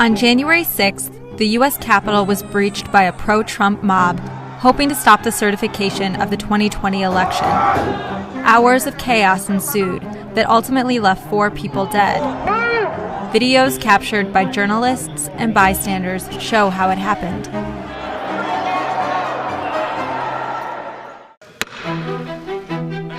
On January 6th, the U.S. Capitol was breached by a pro-Trump mob, hoping to stop the certification of the 2020 election. Hours of chaos ensued that ultimately left 4 people dead. Videos captured by journalists and bystanders show how it happened.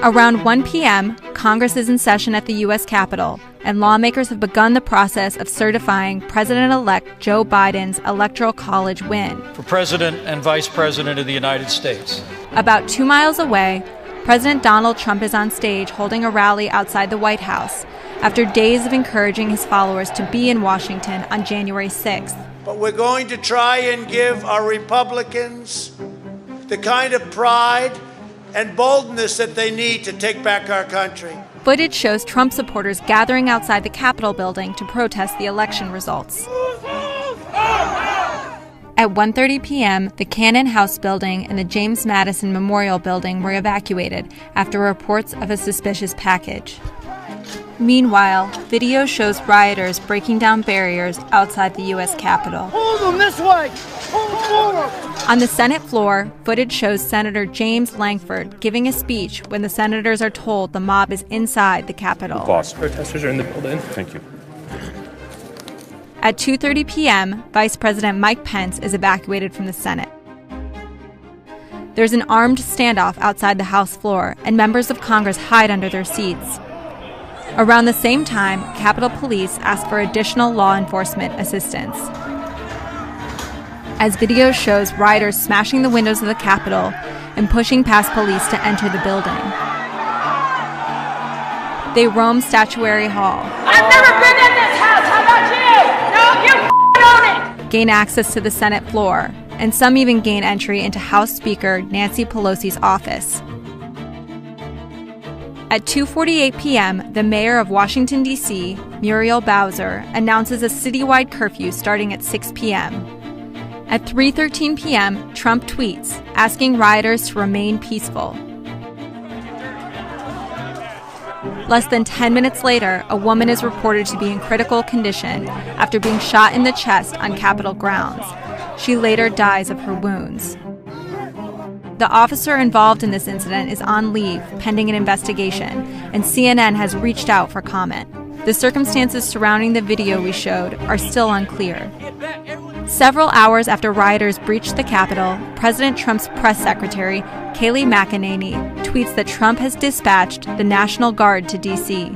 Around 1 p.m., Congress is in session at the U.S. Capitol, and lawmakers have begun the process of certifying President-elect Joe Biden's Electoral College win. For President and Vice President of the United States. About 2 miles away, President Donald Trump is on stage holding a rally outside the White House after days of encouraging his followers to be in Washington on January 6th. But we're going to try and give our Republicans the kind of pride and boldness that they need to take back our country. Footage shows Trump supporters gathering outside the Capitol building to protest the election results. At 1:30 p.m., the Cannon House building and the James Madison Memorial Building were evacuated after reports of a suspicious package. Meanwhile, video shows rioters breaking down barriers outside the U.S. Capitol. Hold them this way! Hold forward! On the Senate floor, footage shows Senator James Lankford giving a speech when the senators are told the mob is inside the Capitol. Boss, protesters are in the building. Thank you. At 2:30 p.m., Vice President Mike Pence is evacuated from the Senate. There's an armed standoff outside the House floor, and members of Congress hide under their seats. Around the same time, Capitol Police ask for additional law enforcement assistance. As video shows rioters smashing the windows of the Capitol and pushing past police to enter the building. They roam Statuary Hall. I've never been in this house! How about you? No, you own it! Gain access to the Senate floor, and some even gain entry into House Speaker Nancy Pelosi's office. At 2:48 p.m., the mayor of Washington, D.C., Muriel Bowser, announces a citywide curfew starting at 6 p.m. At 3:13 p.m., Trump tweets, asking rioters to remain peaceful. Less than 10 minutes later, a woman is reported to be in critical condition after being shot in the chest on Capitol grounds. She later dies of her wounds. The officer involved in this incident is on leave pending an investigation, and CNN has reached out for comment. The circumstances surrounding the video we showed are still unclear. Several hours after rioters breached the Capitol, President Trump's press secretary, Kayleigh McEnany, tweets that Trump has dispatched the National Guard to D.C.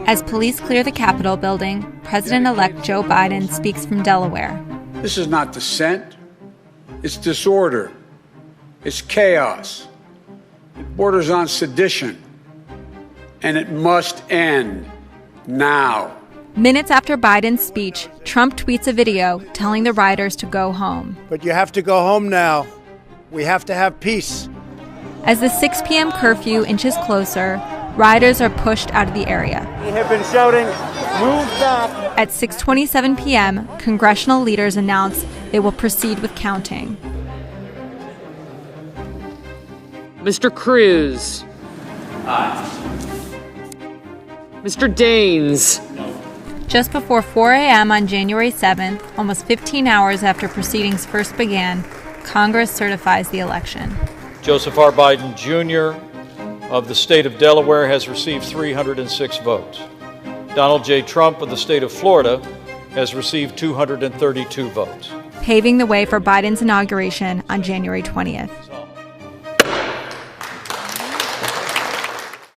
As police clear the Capitol building, President-elect Joe Biden speaks from Delaware. This is not dissent. It's disorder. It's chaos. It borders on sedition. And it must end now. Minutes after Biden's speech, Trump tweets a video telling the rioters to go home. But you have to go home now. We have to have peace. As the 6 p.m. curfew inches closer, rioters are pushed out of the area. We have been shouting, move back. At 6:27 p.m., congressional leaders announce they will proceed with counting. Mr. Cruz. Aye. Mr. Daines. Just before 4 a.m. on January 7th, almost 15 hours after proceedings first began, Congress certifies the election. Joseph R. Biden, Jr. of the state of Delaware has received 306 votes. Donald J. Trump of the state of Florida has received 232 votes. Paving the way for Biden's inauguration on January 20th.